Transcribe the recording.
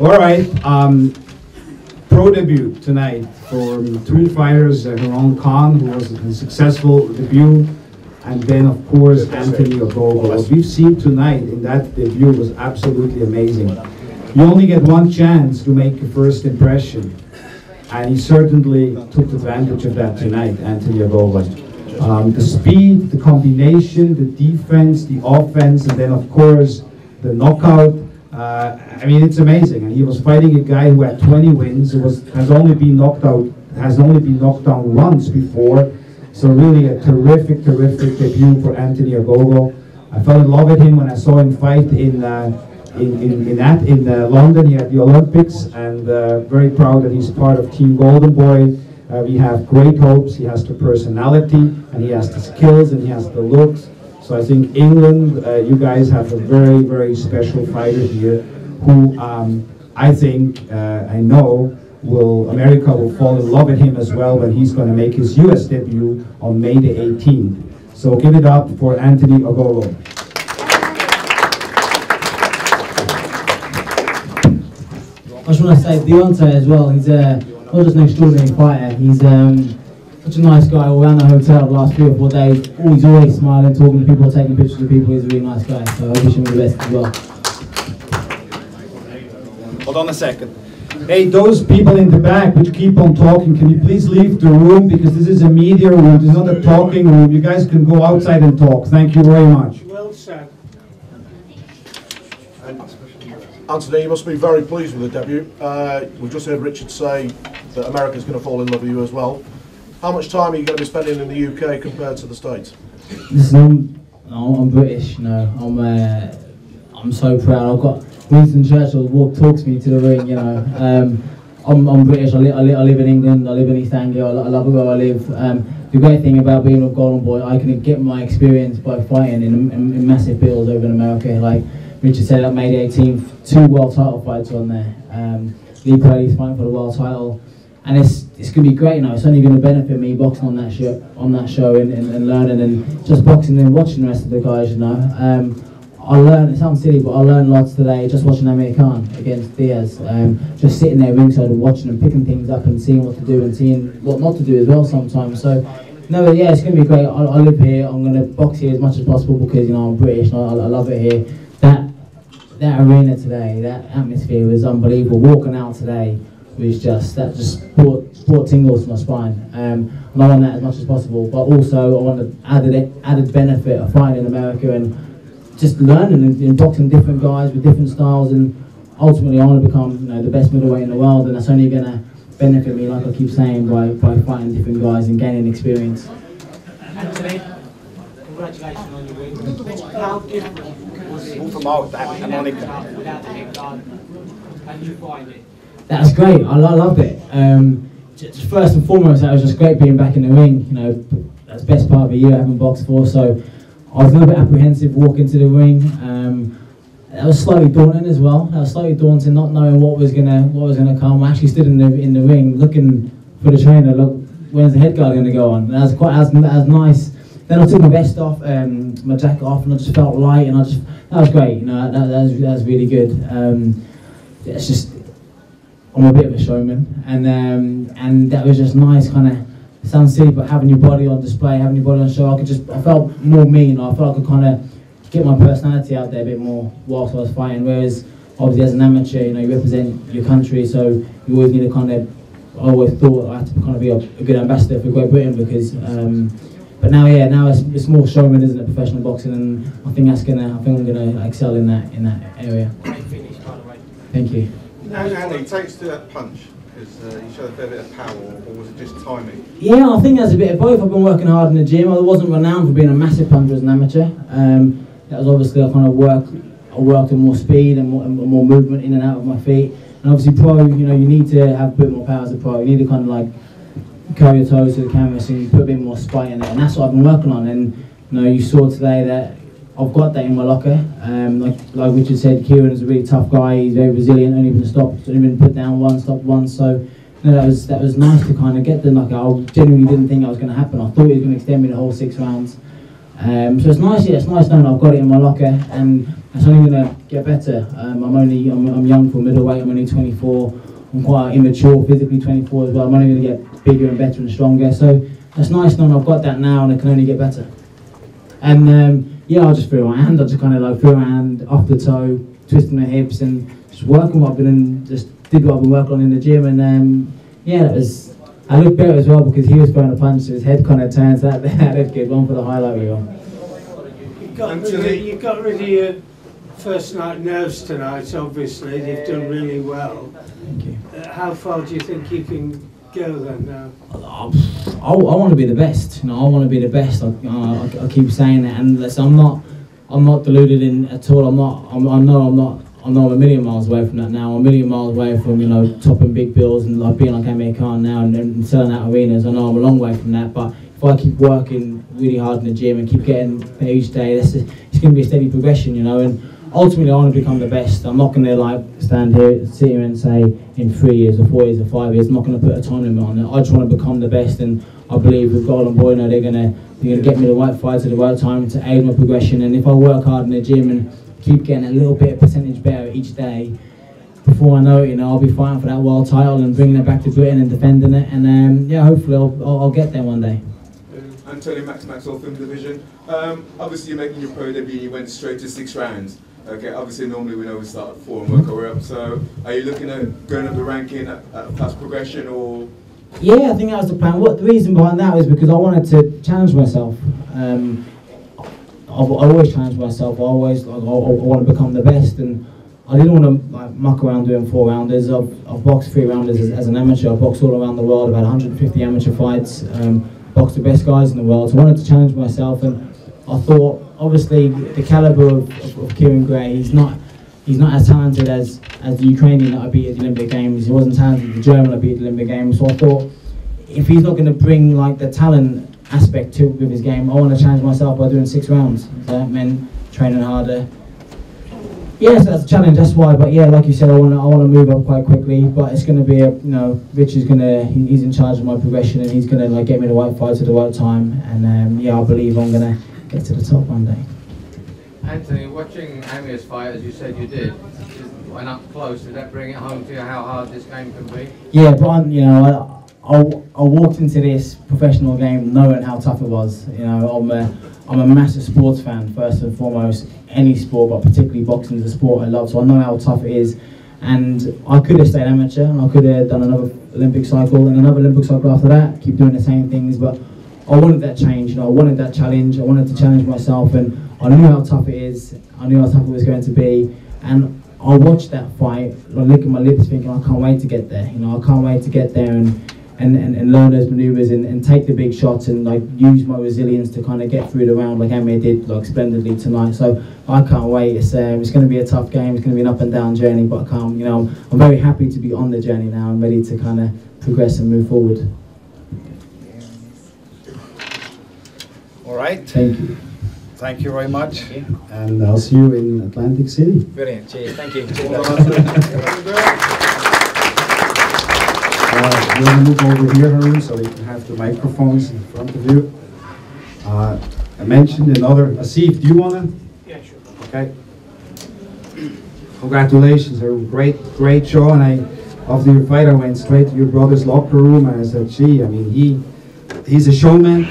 All right. Pro debut tonight for three fighters: Haron Khan, who was a successful debut, and then of course Anthony Ogogo. What we've seen tonight in that debut was absolutely amazing. You only get one chance to make a first impression, and he certainly took advantage of that tonight, Anthony Ogogo. The speed, the combination, the defense, the offense, and then of course the knockout. I mean, it's amazing. And he was fighting a guy who had 20 wins, who has only been knocked down once before. So really a terrific debut for Anthony Ogogo. I fell in love with him when I saw him fight in London here at the Olympics, and very proud that he's part of Team Golden Boy. We have great hopes. He has the personality, and he has the skills, and he has the looks. So I think England, you guys have a very special fighter here, who I think, I know, America will fall in love with him as well when he's going to make his US debut on May the 18th. So give it up for Anthony Ogogo. I just want to say Deontay as well. He's not just an extraordinary fighter. He's such a nice guy. All around the hotel the last 3 or 4 days. He's always smiling, talking to people, taking pictures of people. He's a really nice guy. So I wish him the best as well. Hold on a second. Hey, those people in the back which keep on talking, can you please leave the room, because this is a media room, this is not a talking room. You guys can go outside and talk. Thank you very much. Well said. Anthony, you must be very pleased with the debut. We've just heard Richard say that America's going to fall in love with you as well. How much time are you going to be spending in the UK compared to the States? Listen, I'm British, you know. I'm so proud. I've got Winston Churchill talks me to the ring, you know. I'm British. I live in England. I live in East Anglia. I love where I live. The great thing about being a Golden Boy, I can get my experience by fighting in massive fields over in America. Like Richard said, on May the 18th, 2 world title fights on there. Lee Purley's fighting for the world title, and it's going to be great. You know, it's only going to benefit me boxing on that show and learning and just boxing and watching the rest of the guys. You know. I learned, it sounds silly, but I learned lots today just watching Amir Khan against Diaz. Just sitting there ringside and watching and picking things up and seeing what to do and seeing what not to do as well sometimes. So, no, yeah, it's going to be great. I live here. I'm going to box here as much as possible because, you know, I'm British and I love it here. That arena today, that atmosphere was unbelievable. Walking out today was just brought tingles to my spine. And I want that as much as possible. But also, I want the added benefit of fighting in America and just learning and boxing different guys with different styles, and ultimately I want to become, you know, the best middleweight in the world, and that's only going to benefit me, like I keep saying, by fighting different guys and gaining experience. Anthony, congratulations on your win. How different was it without the head guard? How did you find it? That's great. I loved it. Just first and foremost, that was just great being back in the ring. You know, that's the best part of a year I haven't boxed for, so I was a little bit apprehensive walking to the ring. That was slightly daunting as well. That was slightly daunting, not knowing what was gonna come. I actually stood in the ring looking for the trainer. Look, when's the head guard gonna go on? That was nice. Then I took my vest off, my jacket off, and I just felt light, and that was great. You know, that was really good. It's just, I'm a bit of a showman, and that was just nice, kind of. Sounds silly, but having your body on display, having your body on show, I felt more me, you know. I felt I could kind of get my personality out there a bit more whilst I was fighting. Whereas, obviously, as an amateur, you know, you represent your country, so you always need to kind of. I always thought I had to kind of be a good ambassador for Great Britain because. But now, yeah, now it's more showman, isn't it? Professional boxing, and I think I'm gonna excel in that area. Great finish, by the way. Thank you. How long it takes to that punch? Because you showed a fair bit of power, or was it just timing? Yeah, I think there's a bit of both. I've been working hard in the gym. I wasn't renowned for being a massive puncher as an amateur. That was obviously I kind of worked on more speed and more movement in and out of my feet. And obviously pro, you know, you need to have a bit more power as a pro. You need to kind of like curl your toes to the canvas and put a bit more spite in it. And that's what I've been working on. And you know, you saw today that I've got that in my locker. Like Richard said, Kieran's a really tough guy. He's very resilient. Only been put down once, stopped once. So you know, that was nice to kind of get the knockout. I genuinely didn't think that was going to happen. I thought he was going to extend me the whole 6 rounds. So it's nice. Yeah, it's nice knowing I've got it in my locker. And It's only going to get better. I'm young for middleweight. I'm only 24. I'm quite immature, physically 24 as well. I'm only going to get bigger and better and stronger. So that's nice knowing I've got that now and it can only get better. And yeah, I'll just throw my hand. I just kind of like throw my hand off the toe, twisting my hips and just working what I've been and just did what I've been working on in the gym. And yeah, I looked better as well because he was throwing a punch, so his head kind of turns that good one for the highlight reel. You got rid of your first night nerves tonight, obviously. You've done really well. Thank you. How far do you think you can go then now? I want to be the best. You know, I want to be the best. I keep saying that, and listen, I'm not deluded in at all. I know I'm a million miles away from that now. I'm a million miles away from, you know, topping big bills and like being like Amir Khan now and selling out arenas. I know I'm a long way from that, but if I keep working really hard in the gym and keep getting better each day, it's going to be a steady progression, you know. And ultimately, I want to become the best. I'm not going to like sit here and say in 3 years or 4 years or 5 years. I'm not going to put a time limit on it. I just want to become the best, and I believe with Golden Boy, you know, they're going to get me the right fights at the right time to aid my progression. And if I work hard in the gym and keep getting a little bit of percentage better each day, before I know it, you know, I'll be fighting for that world title and bringing it back to Britain and defending it. And yeah, hopefully I'll get there one day. Anthony Maxwell Film Division. Obviously, you're making your pro debut. You went straight to 6 rounds. Okay, obviously normally we know we start at 4 and work our way up. So are you looking at going up the ranking at past progression, or? Yeah, I think that was the plan. The reason behind that was because I wanted to challenge myself. I've always challenged myself. I want to become the best, and I didn't want to like muck around doing 4 rounders. I've boxed 3 rounders as an amateur. I've boxed all around the world. I've had 150 amateur fights. Boxed the best guys in the world. So I wanted to challenge myself, and I thought, obviously, the caliber of Kieran Gray, he's not as talented as the Ukrainian that I beat at the Olympic Games. He wasn't talented as the German I beat at the Olympic Games. So I thought, if he's not going to bring like the talent aspect to with his game, I want to challenge myself by doing 6 rounds. So that meant training harder. Yeah, so that's a challenge. That's why. But yeah, like you said, I want to move up quite quickly. But it's going to be Rich is he's in charge of my progression, and he's going to like get me the right fights at the right time. And yeah, I believe I'm going to get to the top one day. Anthony, watching Amir's fight, as you said you did, went up close. Did that bring it home to you how hard this game can be? Yeah, but you know, I walked into this professional game knowing how tough it was. You know, I'm a massive sports fan first and foremost. Any sport, but particularly boxing is a sport I love, so I know how tough it is. And I could have stayed amateur, and I could have done another Olympic cycle and another Olympic cycle after that, keep doing the same things. But I wanted that change, you know, I wanted that challenge. I wanted to challenge myself, and I knew how tough it is. I knew how tough it was going to be, and I watched that fight, like licking my lips, thinking I can't wait to get there. You know, I can't wait to get there and learn those maneuvers and take the big shots and like use my resilience to kind of get through the round like Amir did like splendidly tonight. So I can't wait. It's going to be a tough game. It's going to be an up and down journey, but I'm very happy to be on the journey now. I'm ready to kind of progress and move forward. All right. Thank you. Thank you very much. And I'll see you in Atlantic City. Brilliant. Cheers. Thank you. We're going to move over here, Haroon, so you can have the microphones in front of you. I mentioned another. Asif, do you want to? Yeah, sure. Okay. Congratulations, Haroon. Great show. And after your fight, I went straight to your brother's locker room and I said, gee, I mean, he's a showman.